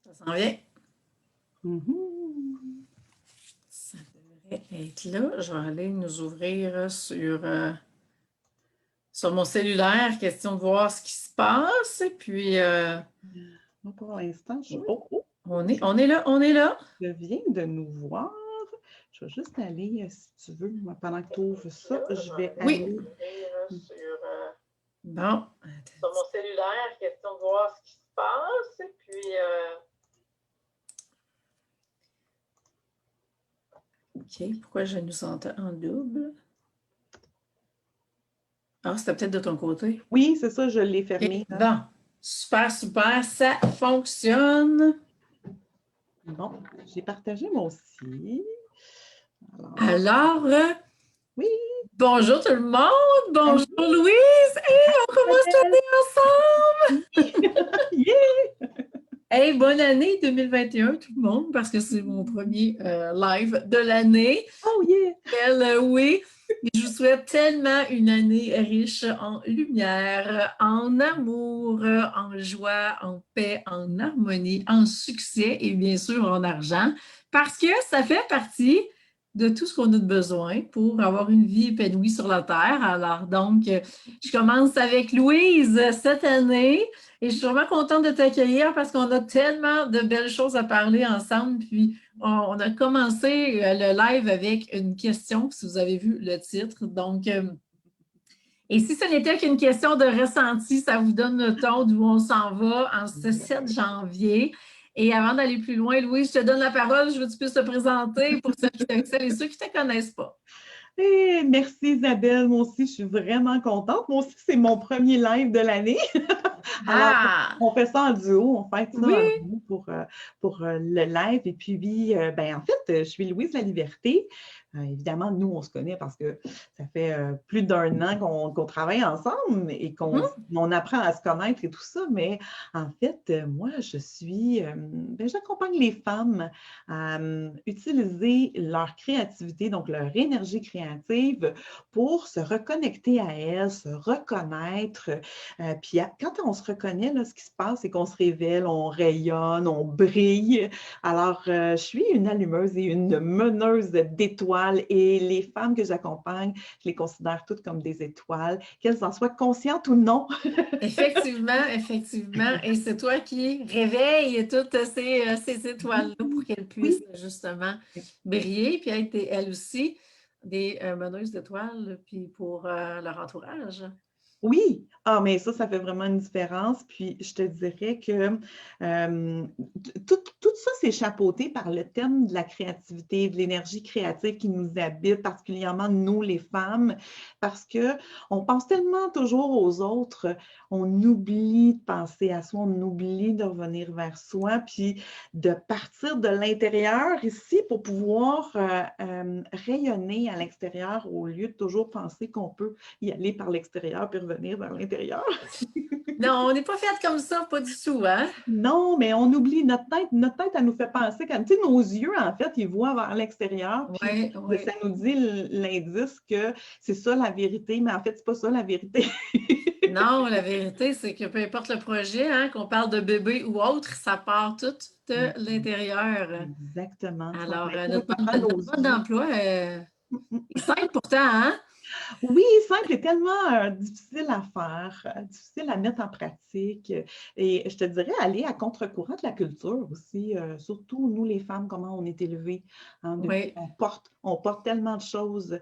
Ça s'en vient. Mhm. Ça devrait être là. Je vais aller nous ouvrir sur mon cellulaire, question de voir ce qui se passe. Et puis, Moi, pour l'instant, oui, on on est là, on est là. je viens de nous voir. Je vais juste aller, si tu veux, moi, pendant que tu ouvres ça, je vais Oui. aller. Bon. Sur mon cellulaire, question de voir ce qui se passe. Et puis, OK, pourquoi je nous entends en double? Ah, c'était peut-être de ton côté. Oui, c'est ça, je l'ai fermé. Okay. Bon, super, super, ça fonctionne. Bon, j'ai partagé moi aussi. Alors, oui. Bonjour tout le monde, bonjour Louise, et on commence l'année ensemble! Yeah! Hey, bonne année 2021 tout le monde, parce que c'est mon premier live de l'année. Oh yeah! Oui, et je vous souhaite tellement une année riche en lumière, en amour, en joie, en paix, en harmonie, en succès et bien sûr en argent, parce que ça fait partie de tout ce qu'on a de besoin pour avoir une vie épanouie sur la Terre. Alors donc, je commence avec Louise cette année et je suis vraiment contente de t'accueillir parce qu'on a tellement de belles choses à parler ensemble. Puis, on a commencé le live avec une question, si vous avez vu le titre. Donc, et si ce n'était qu'une question de ressenti, ça vous donne le ton d'où on s'en va en ce 7 janvier. Et avant d'aller plus loin, Louise, je te donne la parole. Je veux que tu puisses te présenter pour celles et ceux qui ne te connaissent pas. Hey, merci Isabelle, moi aussi je suis vraiment contente. Moi aussi c'est mon premier live de l'année. Alors on fait ça en duo, on fait ça en duo pour le live. Et puis en fait, je suis Louise La Liberté. Évidemment, nous on se connaît parce que ça fait plus d'1 an qu'on travaille ensemble et qu'on apprend à se connaître et tout ça. Mais en fait, moi je suis, j'accompagne les femmes à utiliser leur créativité, donc leur énergie créative pour se reconnecter à elles, se reconnaître. Puis quand on se reconnaît, là, ce qui se passe, c'est qu'on se révèle, on rayonne, on brille. Alors, je suis une allumeuse et une meneuse d'étoiles et les femmes que j'accompagne, je les considère toutes comme des étoiles, qu'elles en soient conscientes ou non. Effectivement, effectivement. Et c'est toi qui réveilles toutes ces étoiles-là pour qu'elles puissent Oui. justement briller, puis être elles aussi des meneuses d'étoiles, puis pour leur entourage. Oui, mais ça fait vraiment une différence. Puis je te dirais que tout ça, c'est chapeauté par le thème de la créativité, de l'énergie créative qui nous habite, particulièrement nous, les femmes, parce qu'on pense tellement toujours aux autres, on oublie de penser à soi, on oublie de revenir vers soi, puis de partir de l'intérieur ici pour pouvoir rayonner à l'extérieur au lieu de toujours penser qu'on peut y aller par l'extérieur puis revenir vers l'intérieur. Non, on n'est pas fait comme ça, pas du tout, hein? Non, mais on oublie notre tête, elle nous fait penser quand, tu sais, nos yeux, en fait, ils voient vers l'extérieur, puis ça nous dit l'indice que c'est ça la vérité, mais en fait, c'est pas ça la vérité. Non, la vérité, c'est que peu importe le projet, hein, qu'on parle de bébé ou autre, ça part tout de l'intérieur. Exactement. Alors, Ça prend nos notre mode yeux. d'emploi est simple pourtant, hein? Oui, simple est tellement difficile à faire, difficile à mettre en pratique. Et je te dirais aller à contre-courant de la culture aussi, surtout nous les femmes, comment on est élevées. Hein, on porte tellement de choses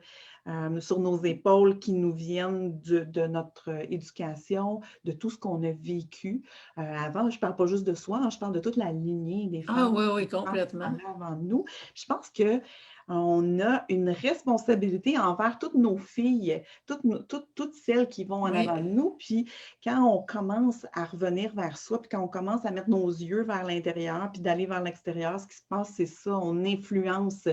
sur nos épaules qui nous viennent de notre éducation, de tout ce qu'on a vécu. Avant, je ne parle pas juste de soi, hein, je parle de toute la lignée des femmes. Ah oui, complètement. Avant nous. Je pense que on a une responsabilité envers toutes nos filles, toutes celles qui vont en avant de nous. Puis quand on commence à revenir vers soi, puis quand on commence à mettre nos yeux vers l'intérieur, puis d'aller vers l'extérieur, ce qui se passe, c'est ça, on influence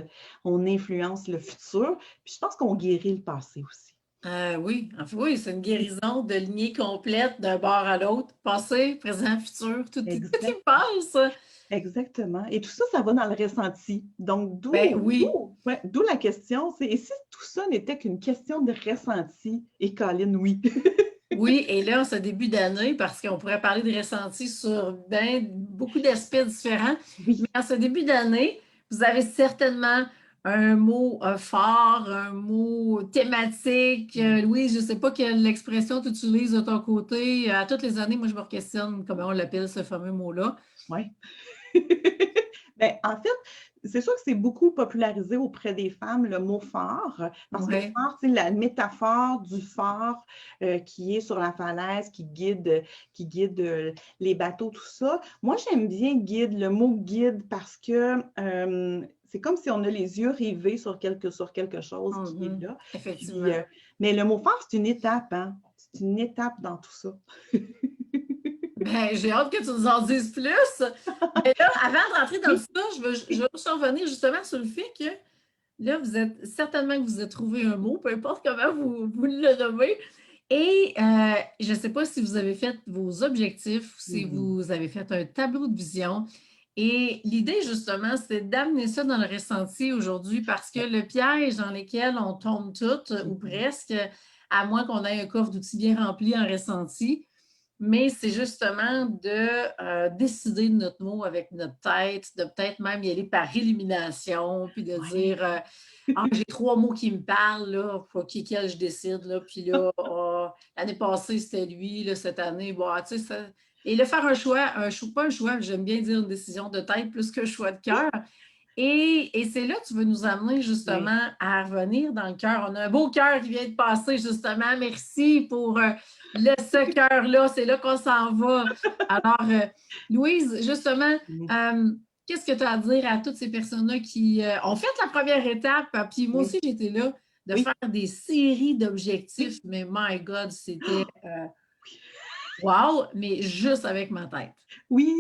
le futur. Puis je pense qu'on guérit le passé aussi. Oui, c'est une guérison de lignée complète d'un bord à l'autre, passé, présent, futur, tout y passe. Exactement. Et tout ça, ça va dans le ressenti. Donc, d'où la question, c'est et si tout ça n'était qu'une question de ressenti? Et Colin, oui. Oui, et là, ce début d'année, parce qu'on pourrait parler de ressenti sur beaucoup d'aspects différents, mais Oui. en ce début d'année, vous avez certainement un mot fort, un mot thématique. Louise, je ne sais pas quelle expression tu utilises de ton côté. À toutes les années, moi, je me questionne comment on l'appelle, ce fameux mot-là. Oui. Ben, en fait, c'est sûr que c'est beaucoup popularisé auprès des femmes, le mot phare, parce que Ouais. phare, c'est la métaphore du phare qui est sur la falaise, qui guide les bateaux, tout ça. Moi, j'aime bien guide, le mot guide, parce que c'est comme si on a les yeux rivés sur quelque chose qui est là. Puis, Effectivement. mais le mot phare, c'est une étape, hein? C'est une étape dans tout ça. Ben, j'ai hâte que tu nous en dises plus. Mais là, avant de rentrer dans Oui, ça, je veux revenir justement sur le fait que là, vous êtes certainement que vous avez trouvé un mot, peu importe comment vous le nommez. Et je ne sais pas si vous avez fait vos objectifs ou si Mhm. vous avez fait un tableau de vision. Et l'idée, justement, c'est d'amener ça dans le ressenti aujourd'hui parce que le piège dans lequel on tombe toutes, ou Mhm. presque, à moins qu'on ait un coffre d'outils bien rempli en ressenti, mais c'est justement de décider de notre mot avec notre tête, de peut-être même y aller par élimination, puis de Ouais. dire ah, j'ai 3 mots qui me parlent, là, pour quel je décide, là, puis là, l'année passée, c'était lui, là, cette année, bon, tu sais, ça... Et le faire pas un choix, j'aime bien dire une décision de tête plus que choix de cœur. Et c'est là que tu veux nous amener Oui. justement à revenir dans le cœur. On a un beau cœur qui vient de passer justement. Merci pour ce cœur-là. C'est là qu'on s'en va. Alors, Louise, justement, Mhm. qu'est-ce que tu as à dire à toutes ces personnes-là qui ont fait la première étape? Puis moi Oui. aussi, j'étais là de Oui. faire des séries d'objectifs, Oui. mais my God, c'était wow, mais juste avec ma tête. Oui.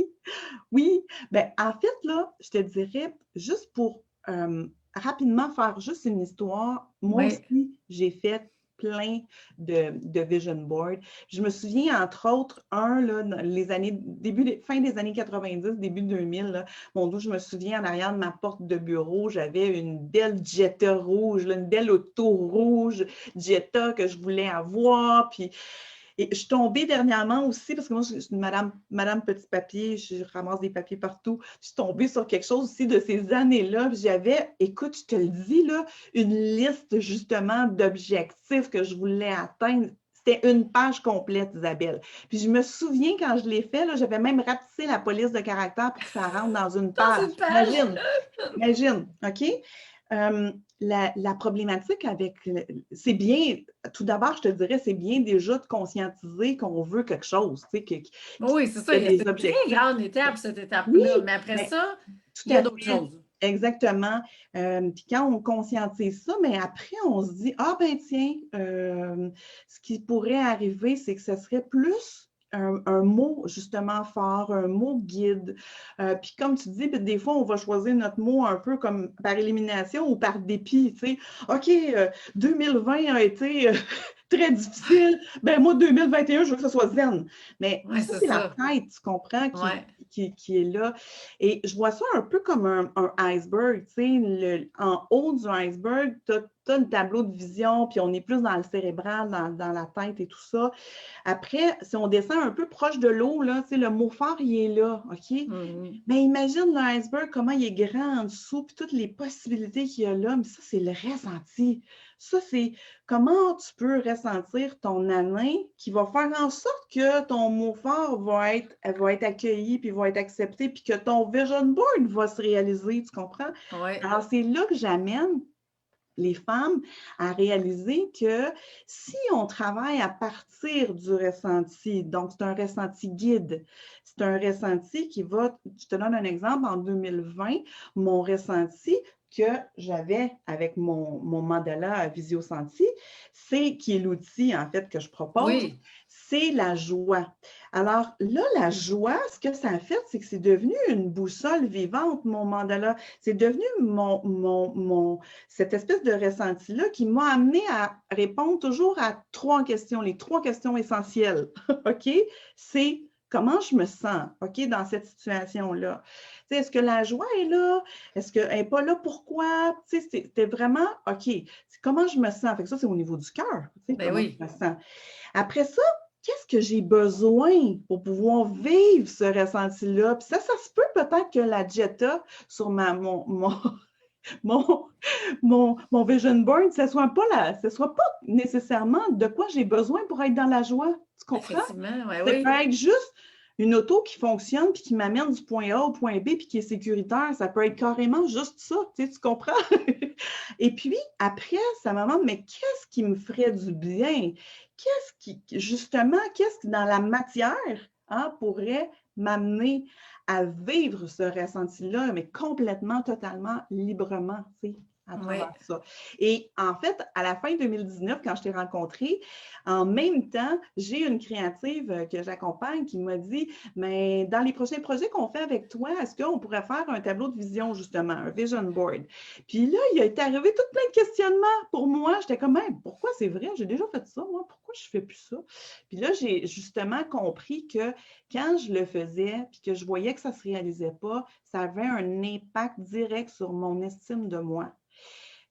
Oui. Ben, en fait, là, je te dirais, juste pour rapidement faire juste une histoire, moi Oui. aussi, j'ai fait plein de vision boards. Je me souviens, entre autres, un, là, dans les années, fin des années 90, début 2000, là, mon Dieu, je me souviens, en arrière de ma porte de bureau, j'avais une belle Jetta rouge, là, une belle auto rouge Jetta que je voulais avoir, puis et je suis tombée dernièrement aussi, parce que moi, je suis une madame petit papier, je ramasse des papiers partout. Je suis tombée sur quelque chose aussi de ces années-là. J'avais, écoute, je te le dis, là, une liste justement d'objectifs que je voulais atteindre. C'était une page complète, Isabelle. Puis je me souviens quand je l'ai fait, j'avais même rapetissé la police de caractère pour que ça rentre dans une Dans page. une page. Imagine, imagine, OK? La problématique avec, c'est bien, tout d'abord, je te dirais, c'est bien déjà de conscientiser qu'on veut quelque chose, tu sais, qu'il Oui, c'est ça. y a des C'est une très objectifs. grande étape, cette Oui, étape-là. Mais après mais ça, tout il y a à d'autres fait, choses. exactement. Puis quand on conscientise ça, mais après, on se dit, ah ben tiens, ce qui pourrait arriver, c'est que ce serait plus un mot justement fort, un mot guide. Puis comme tu dis, des fois, on va choisir notre mot un peu comme par élimination ou par dépit, tu sais. OK, 2020 a été très difficile. Ben moi, 2021, je veux que ce soit zen. Mais Oui, ça, c'est c'est la ça. tête, tu comprends, Oui. qui est là. Et je vois ça un peu comme un iceberg, tu sais, en haut du iceberg, tu as le tableau de vision, puis on est plus dans le cérébral, dans la tête et tout ça. Après, si on descend un peu proche de l'eau, là, tu sais, le mot fort, il est là, OK? Mhm. Mais imagine l'iceberg, comment il est grand en dessous, puis toutes les possibilités qu'il y a là, mais ça, c'est le ressenti. Ça, c'est comment tu peux ressentir ton année qui va faire en sorte que ton mot fort va être accueilli, puis va être accepté, puis que ton vision board va se réaliser, tu comprends? Oui. Alors, c'est là que j'amène les femmes à réaliser que si on travaille à partir du ressenti, donc c'est un ressenti guide, c'est un ressenti qui va, je te donne un exemple, en 2020, mon ressenti que j'avais avec mon mandala Visio-Senti, c'est qui est l'outil en fait que je propose, Oui. c'est la joie. Alors là, la joie, ce que ça a fait, c'est que c'est devenu une boussole vivante, mon mandala. C'est devenu cette espèce de ressenti-là qui m'a amené à répondre toujours à 3 questions, les 3 questions essentielles. OK? C'est comment je me sens, OK, dans cette situation-là. Est-ce que la joie est là? Est-ce qu'elle n'est pas là? Pourquoi? C'était vraiment, OK, comment je me sens? Fait que ça, c'est au niveau du cœur, Ben comment oui. je me sens. Après ça, qu'est-ce que j'ai besoin pour pouvoir vivre ce ressenti-là? Puis ça se peut peut-être que la Jetta sur mon, mon vision board, ce ne soit pas nécessairement de quoi j'ai besoin pour être dans la joie. Tu comprends? Effectivement, ouais, Ça oui. peut être juste une auto qui fonctionne puis qui m'amène du point A au point B puis qui est sécuritaire. Ça peut être carrément juste ça, tu comprends? Et puis, après, ça me demande, mais qu'est-ce qui me ferait du bien? Justement, qu'est-ce qui, dans la matière, pourrait m'amener à vivre ce ressenti-là, mais complètement, totalement, librement, tu sais, à travers ça. Et en fait, à la fin 2019, quand je t'ai rencontrée, en même temps, j'ai une créative que j'accompagne qui m'a dit, mais dans les prochains projets qu'on fait avec toi, est-ce qu'on pourrait faire un tableau de vision, justement, un vision board? Puis là, il est arrivé tout plein de questionnements pour moi. J'étais comme, hey, pourquoi c'est vrai? J'ai déjà fait ça, moi. Pourquoi je ne fais plus ça? Puis là, j'ai justement compris que quand je le faisais, puis que je voyais que ça ne se réalisait pas, ça avait un impact direct sur mon estime de moi.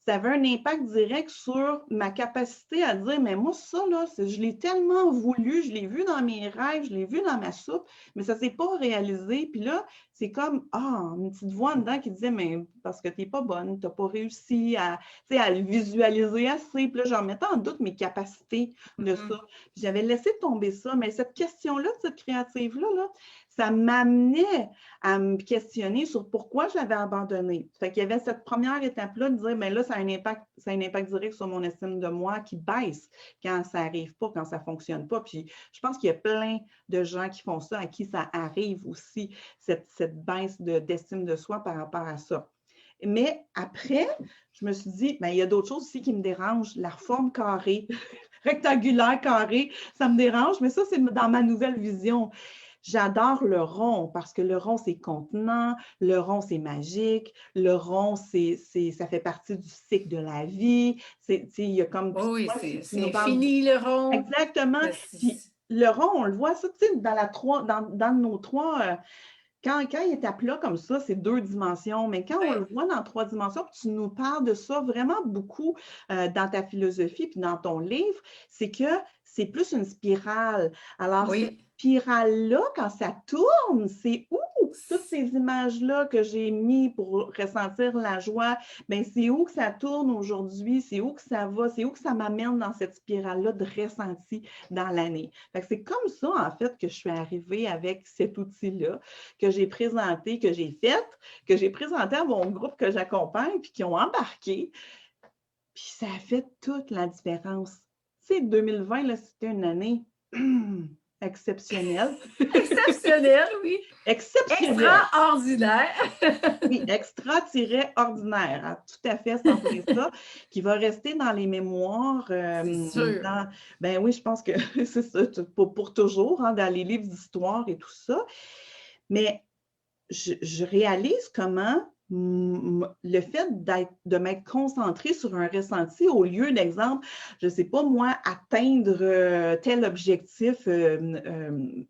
Ça avait un impact direct sur ma capacité à dire, mais moi, ça, là, je l'ai tellement voulu, je l'ai vu dans mes rêves, je l'ai vu dans ma soupe, mais ça ne s'est pas réalisé. Puis là, c'est comme, une petite voix en dedans qui disait, mais parce que tu n'es pas bonne, tu n'as pas réussi à le visualiser assez. Puis là, j'en mettais en doute mes capacités de ça. Puis j'avais laissé tomber ça, mais cette question-là, cette créative-là, ça m'amenait à me questionner sur pourquoi je l'avais abandonné. Fait qu'il y avait cette première étape-là de dire, mais là, ça a un impact direct sur mon estime de moi qui baisse quand ça n'arrive pas, quand ça ne fonctionne pas. Puis je pense qu'il y a plein de gens qui font ça, à qui ça arrive aussi, cette baisse d'estime de soi par rapport à ça. Mais après, je me suis dit, il y a d'autres choses aussi qui me dérangent. La forme carrée, rectangulaire, carrée, ça me dérange, mais ça, c'est dans ma nouvelle vision. J'adore le rond parce que le rond, c'est contenant, le rond, c'est magique, le rond, ça fait partie du cycle de la vie. Il y a comme... Oui, c'est infini, le rond. Exactement. Puis le rond, on le voit, ça, tu sais, dans nos trois... Quand il est à plat comme ça, c'est 2 dimensions, mais quand on le voit dans 3 dimensions, tu nous parles de ça vraiment beaucoup dans ta philosophie puis dans ton livre, c'est que c'est plus une spirale. Alors, cette spirale-là, quand ça tourne, c'est où toutes ces images-là que j'ai mis pour ressentir la joie, bien, c'est où que ça tourne aujourd'hui, c'est où que ça va, c'est où que ça m'amène dans cette spirale-là de ressenti dans l'année. Fait que c'est comme ça, en fait, que je suis arrivée avec cet outil-là, que j'ai présenté, que j'ai présenté à mon groupe que j'accompagne, puis qui ont embarqué. Puis ça a fait toute la différence. Tu sais, 2020, là, c'était une année exceptionnelle. Exceptionnelle, oui. Exceptionnelle. Extraordinaire. Oui, extra-ordinaire. Tout à fait, sans ça, qui va rester dans les mémoires. C'est sûr. Ben oui, je pense que c'est ça, pour toujours, dans les livres d'histoire et tout ça. Mais je réalise comment le fait de m'être concentrée sur un ressenti au lieu d'exemple, je ne sais pas moi, atteindre tel objectif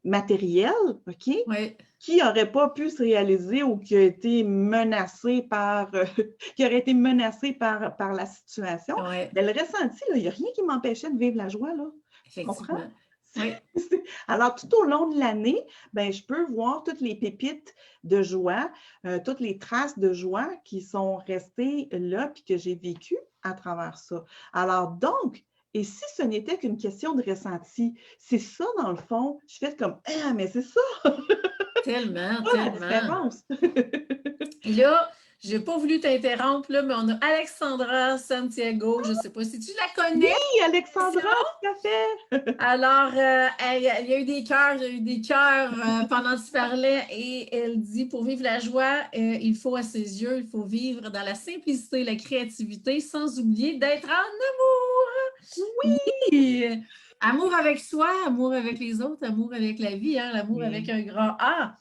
matériel, OK? Oui. Qui n'aurait pas pu se réaliser ou qui a été menacé qui aurait été menacé par la situation. Ouais. Mais le ressenti, il n'y a rien qui m'empêchait de vivre la joie, là. Effectivement. Oui. Alors, tout au long de l'année, je peux voir toutes les pépites de joie, toutes les traces de joie qui sont restées là puis que j'ai vécues à travers ça. Alors, donc, et si ce n'était qu'une question de ressenti, c'est ça, dans le fond, je fais comme, mais c'est ça! Tellement, pas tellement. La différence. Là, je n'ai pas voulu t'interrompre, mais on a Alexandra Santiago. Je ne sais pas si tu la connais. Oui, Alexandra, tout à fait. Alors, il y a eu des cœurs pendant que tu parlais et elle dit, pour vivre la joie, il faut à ses yeux, il faut vivre dans la simplicité, la créativité, sans oublier d'être en amour. Oui! Amour avec soi, amour avec les autres, amour avec la vie, l'amour avec un grand A.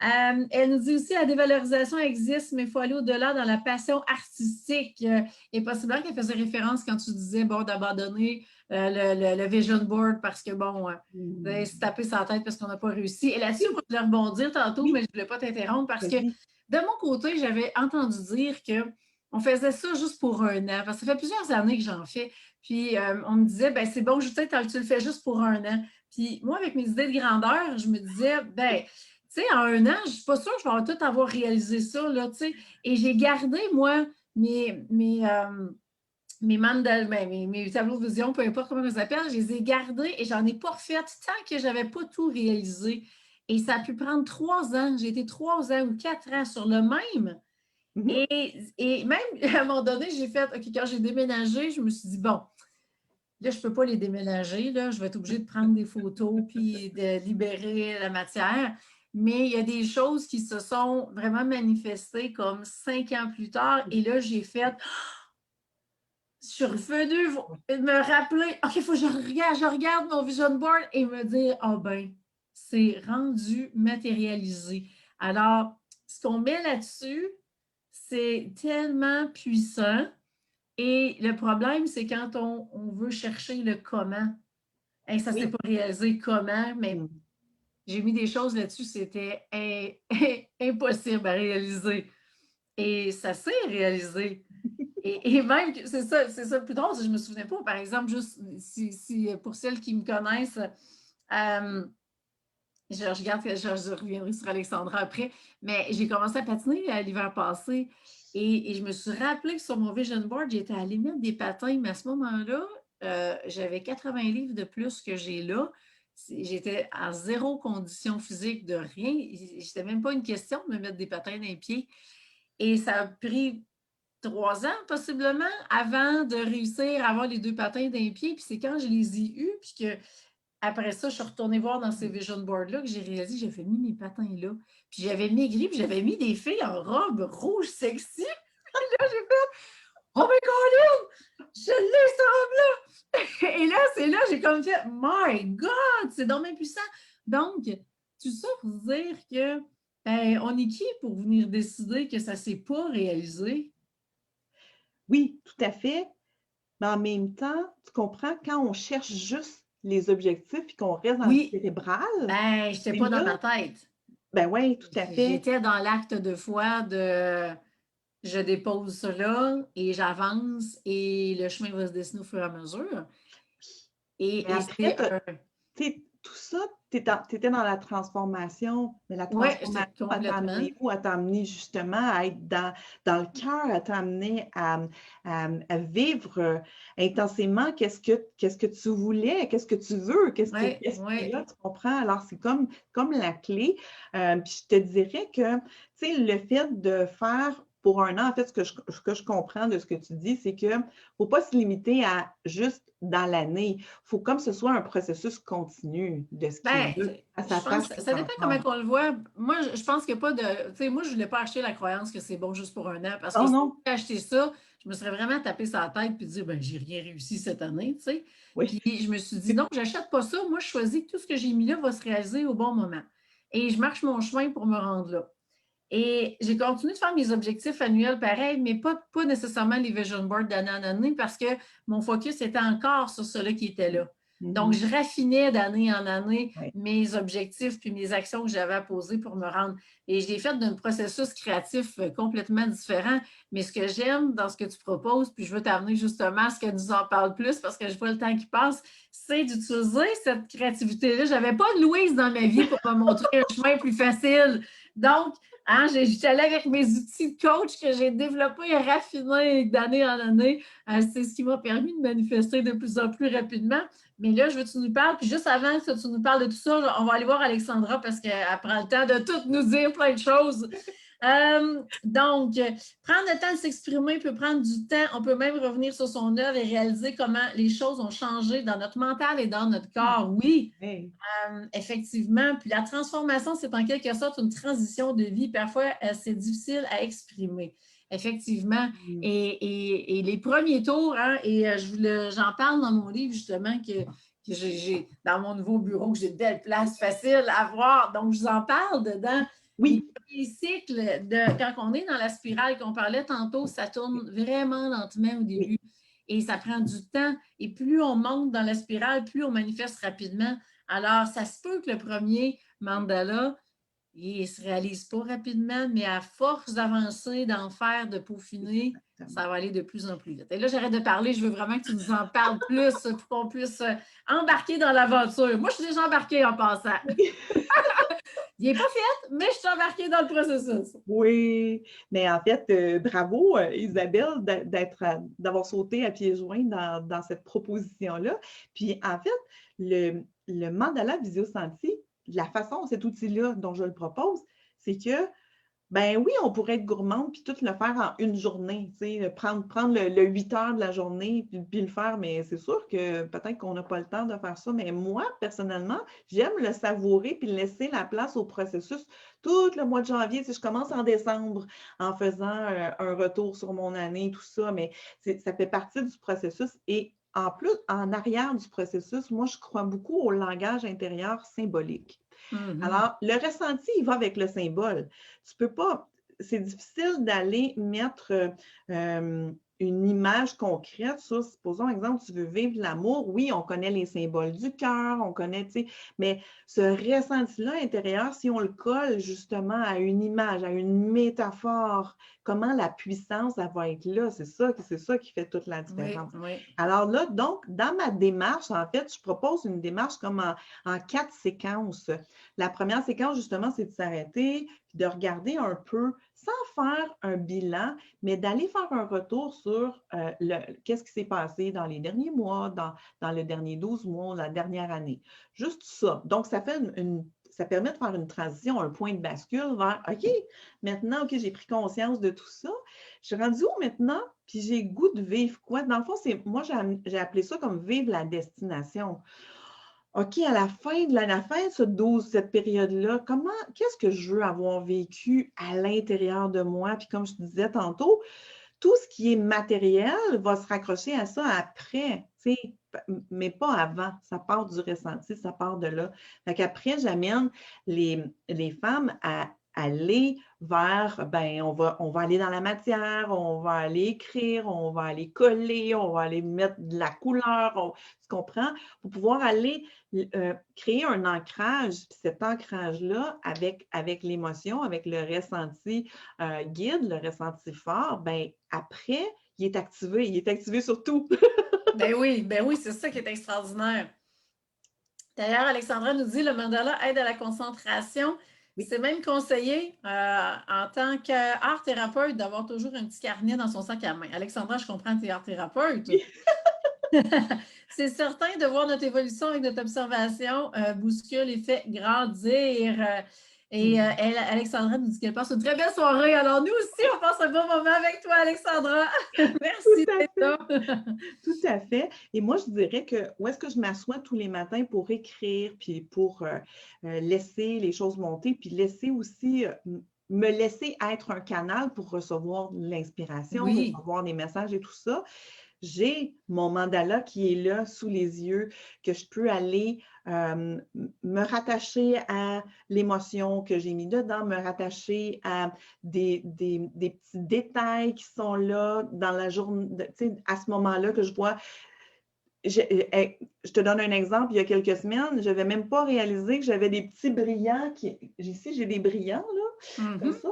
Elle nous dit aussi la dévalorisation existe, mais il faut aller au-delà dans la passion artistique. Et possiblement qu'elle faisait référence quand tu disais d'abandonner le vision board parce que se taper sa tête parce qu'on n'a pas réussi. Et là-dessus, moi, je voulais rebondir tantôt, mais je ne voulais pas t'interrompre parce que de mon côté, j'avais entendu dire qu'on faisait ça juste pour un an. Parce que ça fait plusieurs années que j'en fais. Puis on me disait, c'est bon, tu le fais juste pour un an. Puis moi, avec mes idées de grandeur, je me disais, ben, tu sais, en 1 an, je ne suis pas sûre que je vais tout avoir réalisé ça, là, tu sais. Et j'ai gardé, moi, mes tableaux de vision, peu importe comment on les appelle, je les ai gardés et j'en ai pas refait tant que je n'avais pas tout réalisé. Et ça a pu prendre 3 ans. J'ai été 3 ans ou 4 ans sur le même. Mhm. Et même, à un moment donné, j'ai fait, OK, quand j'ai déménagé, je me suis dit, bon, là, je ne peux pas les déménager, là, je vais être obligée de prendre des photos puis de libérer la matière. Mais il y a des choses qui se sont vraiment manifestées comme 5 ans plus tard. Et là, j'ai fait, je suis revenue me rappeler, OK, il faut que je regarde mon vision board et me dire, ah ben, c'est rendu matérialisé. Alors, ce qu'on met là-dessus, c'est tellement puissant. Et le problème, c'est quand on veut chercher le comment. Hey, ça ne s'est Oui. pas réalisé comment, mais Mm. j'ai mis des choses là-dessus, c'était impossible à réaliser. Et ça s'est réalisé. Et même, c'est ça le plus drôle, je ne me souvenais pas. Par exemple, juste si pour celles qui me connaissent, je regarde, je reviendrai sur Alexandra après, mais j'ai commencé à patiner l'hiver passé et je me suis rappelé que sur mon vision board, j'étais à la limite des patins, mais à ce moment-là, j'avais 80 livres de plus que j'ai là. J'étais à zéro condition physique de rien. C'était même pas une question de me mettre des patins dans les pieds. Et ça a pris 3 ans, possiblement, avant de réussir à avoir les 2 patins d'un pied. Puis c'est quand je les ai eus, puis que après ça, je suis retournée voir dans ces vision boards-là que j'ai réalisé que j'avais mis mes patins là. Puis j'avais maigri, puis j'avais mis des filles en robe rouge sexy. Là, j'ai fait Oh my God, je l'ai cette robe-là! Et là, c'est là, j'ai comme fait My God, c'est donc bien puissant. Donc, tout ça pour dire que ben, on est qui pour venir décider que ça ne s'est pas réalisé? Oui, tout à fait. Mais en même temps, tu comprends, quand on cherche juste les objectifs et qu'on reste dans le Oui, cérébral, ben, je n'étais c'est pas dans là, ma tête. ben oui, tout à fait. J'étais dans l'acte de foi de je dépose cela et j'avance et le chemin va se dessiner au fur et à mesure. Mais Et après, c'est un. tout ça, tu étais dans la transformation, mais la Oui, j'étais transformation, elle t'a complètement. amené où? Elle t'a amené justement à être dans le cœur, elle t'a amené à vivre intensément qu'est-ce que tu voulais, qu'est-ce que tu veux, Oui, qu'est-ce qui est oui. là, tu comprends? Alors, c'est comme la clé. Puis je te dirais que, tu sais, le fait de faire pour 1 an, en fait, ce que je comprends de ce que tu dis, c'est qu'il ne faut pas se limiter à juste dans l'année. Il faut comme ce soit un processus continu de ce qui est Ben, là à sa je pense place que ça dépend comment présentement. on le voit. Moi, je pense qu'il n'y a pas de. Tu sais, moi, je ne voulais pas acheter la croyance que c'est bon juste pour 1 an parce que Oh si non, j'avais acheté ça, je me serais vraiment tapé sur la tête et dire, ben, j'ai rien réussi cette année, tu sais. oui. Puis je me suis dit, non, j'achète pas ça. Moi, je choisis que tout ce que j'ai mis là va se réaliser au bon moment. Et je marche mon chemin pour me rendre là. Et j'ai continué de faire mes objectifs annuels pareil, mais pas nécessairement les vision boards d'année en année parce que mon focus était encore sur cela qui était là. Donc, Mhm. je raffinais d'année en année Oui. mes objectifs puis mes actions que j'avais à poser pour me rendre. Et je l'ai fait d'un processus créatif complètement différent. Mais ce que j'aime dans ce que tu proposes, puis je veux t'amener justement à ce que nous en parle plus parce que je vois le temps qui passe, c'est d'utiliser cette créativité-là. Je n'avais pas de Louise dans ma vie pour me montrer un chemin plus facile. Donc, hein, j'étais allée avec mes outils de coach que j'ai développés et raffinés d'année en année. C'est ce qui m'a permis de manifester de plus en plus rapidement. Mais là, je veux que tu nous parles. Puis juste avant que tu nous parles de tout ça, on va aller voir Alexandra parce qu'elle prend le temps de tout nous dire plein de choses. Donc, prendre le temps de s'exprimer peut prendre du temps. On peut même revenir sur son œuvre et réaliser comment les choses ont changé dans notre mental et dans notre corps. Oui, Oui. effectivement. Puis la transformation, c'est en quelque sorte une transition de vie. Parfois, c'est difficile à exprimer. Effectivement. Mhm. Et les premiers tours, hein, et j'en parle dans mon livre justement que j'ai dans mon nouveau bureau, que j'ai de belles places faciles à voir. Donc, je vous en parle dedans. Les Oui. premiers cycles, quand on est dans la spirale qu'on parlait tantôt, ça tourne vraiment lentement au Oui. début. Et ça prend du temps. Et plus on monte dans la spirale, plus on manifeste rapidement. Alors, ça se peut que le premier mandala il ne se réalise pas rapidement, mais à force d'avancer, d'en faire, de peaufiner, ça va aller de plus en plus vite. Et là, j'arrête de parler, je veux vraiment que tu nous en parles plus pour qu'on puisse embarquer dans l'aventure. Moi, je suis déjà embarquée en passant. Il n'est pas fait, mais je suis embarquée dans le processus. Oui, mais en fait, bravo Isabelle d'avoir sauté à pieds joints dans cette proposition-là. Puis en fait, le mandala Visio-Senti, la façon, cet outil-là dont je le propose, c'est que ben oui, on pourrait être gourmande puis tout le faire en une journée, tu sais, prendre le 8 heures de la journée puis le faire, mais c'est sûr que peut-être qu'on n'a pas le temps de faire ça. Mais moi, personnellement, j'aime le savourer puis laisser la place au processus tout le mois de janvier. Tu sais, je commence en décembre en faisant un retour sur mon année, tout ça, mais ça fait partie du processus. Et en plus, en arrière du processus, moi, je crois beaucoup au langage intérieur symbolique. Alors, le ressenti, il va avec le symbole. Tu peux pas, c'est difficile d'aller mettre une image concrète sur, supposons, exemple, tu veux vivre l'amour. Oui, on connaît les symboles du cœur, on connaît, tu sais, mais ce ressenti-là intérieur, si on le colle justement à une image, à une métaphore, comment la puissance, elle va être là, c'est ça qui fait toute la différence. Oui, oui. Alors là, donc, dans ma démarche, en fait, je propose une démarche comme en 4 séquences. La première séquence, justement, c'est de s'arrêter, puis de regarder un peu, sans faire un bilan, mais d'aller faire un retour sur qu'est-ce qui s'est passé dans les derniers mois, dans les derniers 12 mois, la dernière année. Juste ça. Donc, ça fait ça permet de faire une transition, un point de bascule vers OK, maintenant, OK, j'ai pris conscience de tout ça. Je suis rendue où maintenant? Puis j'ai le goût de vivre quoi? Dans le fond, moi, j'ai appelé ça comme vivre la destination. OK, à la fin de cette période-là, qu'est-ce que je veux avoir vécu à l'intérieur de moi? Puis comme je te disais tantôt, tout ce qui est matériel va se raccrocher à ça après, tu sais, mais pas avant. Ça part du ressenti, ça part de là. Fait qu'après, j'amène les femmes à aller vers, ben, on va aller dans la matière, on va aller écrire, on va aller coller, on va aller mettre de la couleur, tu comprends? Pour pouvoir aller créer un ancrage, puis cet ancrage-là, avec l'émotion, avec le ressenti guide, le ressenti fort, ben après, il est activé sur tout. Ben oui, c'est ça qui est extraordinaire. D'ailleurs, Alexandra nous dit le mandala aide à la concentration. Oui. C'est même conseillé en tant qu'art thérapeute d'avoir toujours un petit carnet dans son sac à main. Alexandra, je comprends que tu es art thérapeute. Oui. C'est certain de voir notre évolution avec notre observation bouscule et fait grandir. Alexandra nous dit qu'elle passe une très belle soirée. Alors, nous aussi, on passe un bon moment avec toi, Alexandra. Merci d'être là. Tout à fait. Et moi, je dirais que où est-ce que je m'assois tous les matins pour écrire, puis pour laisser les choses monter, puis laisser aussi me laisser être un canal pour recevoir de l'inspiration, Oui. recevoir des messages et tout ça. J'ai mon mandala qui est là sous les yeux, que je peux aller me rattacher à l'émotion que j'ai mis dedans, me rattacher à des petits détails qui sont là dans la journée, à ce moment-là que je vois. Je te donne un exemple, il y a quelques semaines, je n'avais même pas réalisé que j'avais des petits brillants. Ici, j'ai des brillants, là, comme ça.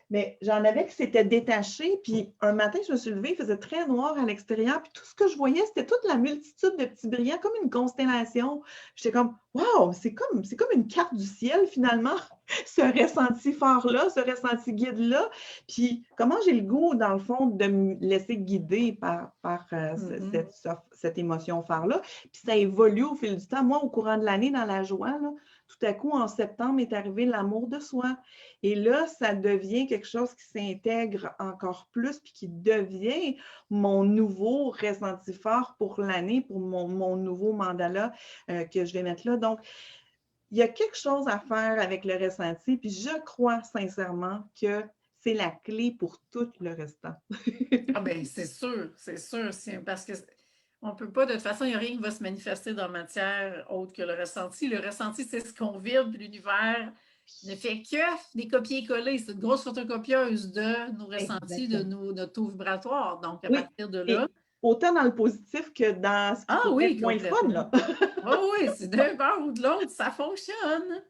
Mais j'en avais qui s'étaient détachés. Puis un matin, je me suis levée, il faisait très noir à l'extérieur. Puis tout ce que je voyais, c'était toute la multitude de petits brillants, comme une constellation. J'étais comme, wow, c'est comme une carte du ciel, finalement, ce ressenti fort-là, ce ressenti guide-là. Puis comment j'ai le goût, dans le fond, de me laisser guider par cette émotion phare-là. Puis ça évolue au fil du temps. Moi, au courant de l'année, dans la joie, là, tout à coup, en septembre, est arrivé l'amour de soi. Et là, ça devient quelque chose qui s'intègre encore plus, puis qui devient mon nouveau ressenti fort pour l'année, pour mon nouveau mandala que je vais mettre là. Donc, il y a quelque chose à faire avec le ressenti, puis je crois sincèrement que c'est la clé pour tout le restant. Ah ben c'est sûr, parce que on peut pas, de toute façon, il n'y a rien qui va se manifester dans la matière autre que le ressenti. Le ressenti, c'est ce qu'on vibre, puis l'univers ne fait que des copier-coller. C'est une grosse photocopieuse de nos ressentis, de notre taux vibratoire. Donc, à partir de là. autant dans le positif que dans ce qui pourrait oui, être moins le fun, là. Oui, c'est d'un bord ou de l'autre, ça fonctionne.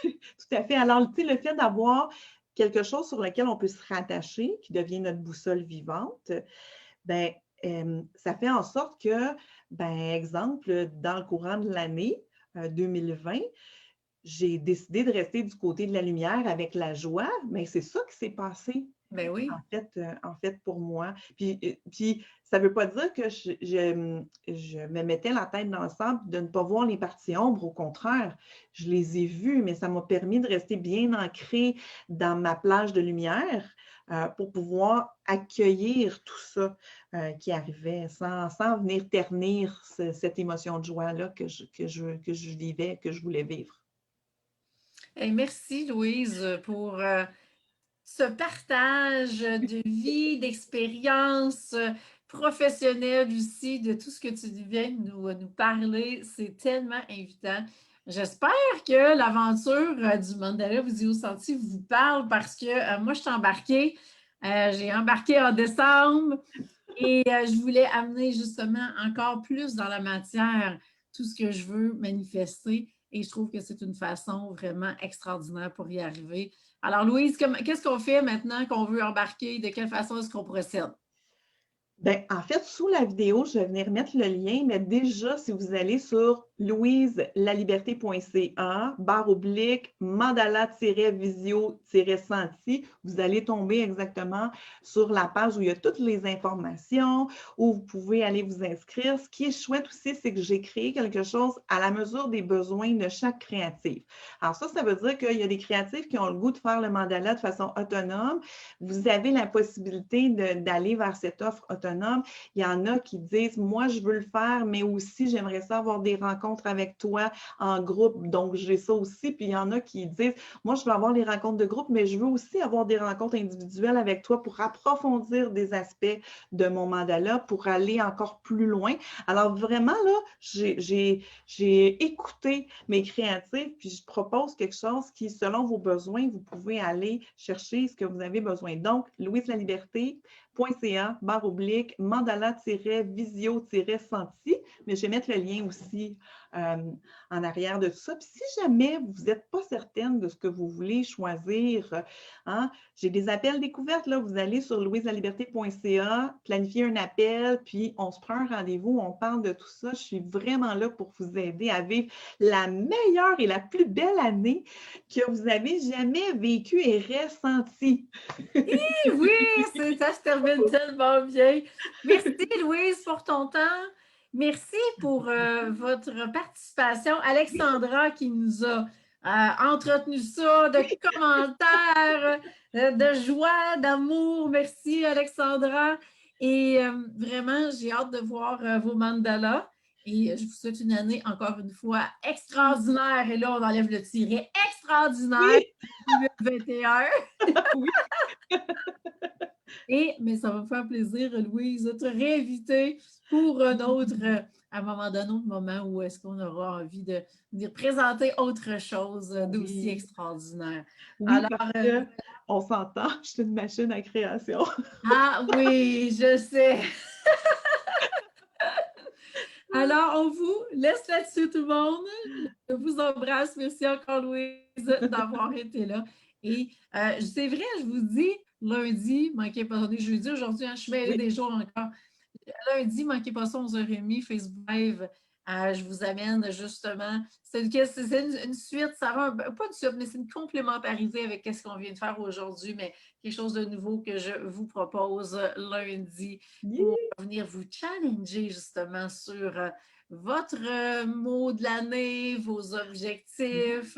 Tout à fait. Alors, tu sais, le fait d'avoir quelque chose sur lequel on peut se rattacher, qui devient notre boussole vivante, ben, ça fait en sorte que, ben, exemple, dans le courant de l'année 2020, j'ai décidé de rester du côté de la lumière avec la joie, mais c'est ça qui s'est passé. Ben oui. En fait, pour moi. Puis ça ne veut pas dire que je me mettais la tête dans le sable de ne pas voir les parties ombres. Au contraire, je les ai vues, mais ça m'a permis de rester bien ancrée dans ma plage de lumière pour pouvoir accueillir tout ça qui arrivait sans venir ternir cette émotion de joie-là que je vivais, que je voulais vivre. Hey, merci, Louise, pour ce partage de vie, d'expérience professionnelle aussi, de tout ce que tu viens de nous parler. C'est tellement invitant. J'espère que l'aventure du Mandala Vidéo Senti vous parle parce que moi, je suis embarquée. J'ai embarqué en décembre et je voulais amener justement encore plus dans la matière tout ce que je veux manifester. Et je trouve que c'est une façon vraiment extraordinaire pour y arriver. Alors, Louise, qu'est-ce qu'on fait maintenant qu'on veut embarquer? De quelle façon est-ce qu'on procède? Ben, en fait, sous la vidéo, je vais venir mettre le lien, mais déjà, si vous allez sur louiselaliberté.ca, /mandala-visio-senti, vous allez tomber exactement sur la page où il y a toutes les informations, où vous pouvez aller vous inscrire. Ce qui est chouette aussi, c'est que j'ai créé quelque chose à la mesure des besoins de chaque créatif. Alors ça veut dire qu'il y a des créatifs qui ont le goût de faire le mandala de façon autonome. Vous avez la possibilité d'aller vers cette offre autonome. Il y en a qui disent, moi, je veux le faire, mais aussi, j'aimerais ça avoir des rencontres avec toi en groupe. Donc, j'ai ça aussi. Puis, il y en a qui disent, moi, je veux avoir les rencontres de groupe, mais je veux aussi avoir des rencontres individuelles avec toi pour approfondir des aspects de mon mandala, pour aller encore plus loin. Alors, vraiment, là, j'ai écouté mes créatifs, puis je propose quelque chose qui, selon vos besoins, vous pouvez aller chercher ce que vous avez besoin. Donc, louiselaliberté.ca mandala-visio-senti, mais je vais mettre le lien aussi en arrière de tout ça. Puis si jamais vous n'êtes pas certaine de ce que vous voulez choisir, hein, j'ai des appels découvertes, là, vous allez sur louiselaliberté.ca, planifier un appel, puis on se prend un rendez-vous, on parle de tout ça. Je suis vraiment là pour vous aider à vivre la meilleure et la plus belle année que vous avez jamais vécue et ressentie. Oui, ça se termine tellement bien. Merci, Louise, pour ton temps. Merci pour votre participation. Alexandra qui nous a entretenu ça, de commentaires, de joie, d'amour. Merci, Alexandra. Et vraiment, j'ai hâte de voir vos mandalas. Et je vous souhaite une année, encore une fois, extraordinaire. Et là, on enlève le tiret extraordinaire Oui. 2021. Oui. Mais ça va me faire plaisir, Louise, de te réinviter pour un autre, à un moment donné, un autre moment où est-ce qu'on aura envie de venir présenter autre chose d'aussi extraordinaire. Oui, Alors, parce qu'on s'entend, je suis une machine à création. ah oui, je sais. Alors, on vous laisse là-dessus, tout le monde. Je vous embrasse. Merci encore, Louise, d'avoir été là. Et c'est vrai, je vous dis, lundi, manquez pas, on est jeudi aujourd'hui, je suis mêlée des jours encore. Lundi, manquez pas ça, 11h30, Facebook Live. Je vous amène justement. C'est une suite, ça va, pas une suite, mais c'est une complémentarité avec ce qu'on vient de faire aujourd'hui, mais quelque chose de nouveau que je vous propose lundi pour venir vous challenger justement sur votre mot de l'année, vos objectifs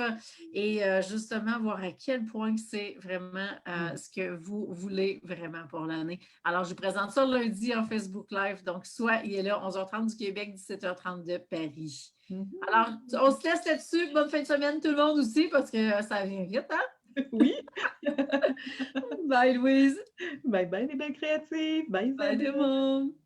et justement voir à quel point c'est vraiment ce que vous voulez vraiment pour l'année. Alors, je vous présente ça lundi en Facebook Live. Donc, soit il est là 11h30 du Québec, 17h30 de Paris. Alors, on se laisse là-dessus. Bonne fin de semaine tout le monde aussi parce que ça vient vite, hein? Oui. Bye Louise. Bye bye les belles créatives. Bye Bye tout Isabelle. le monde.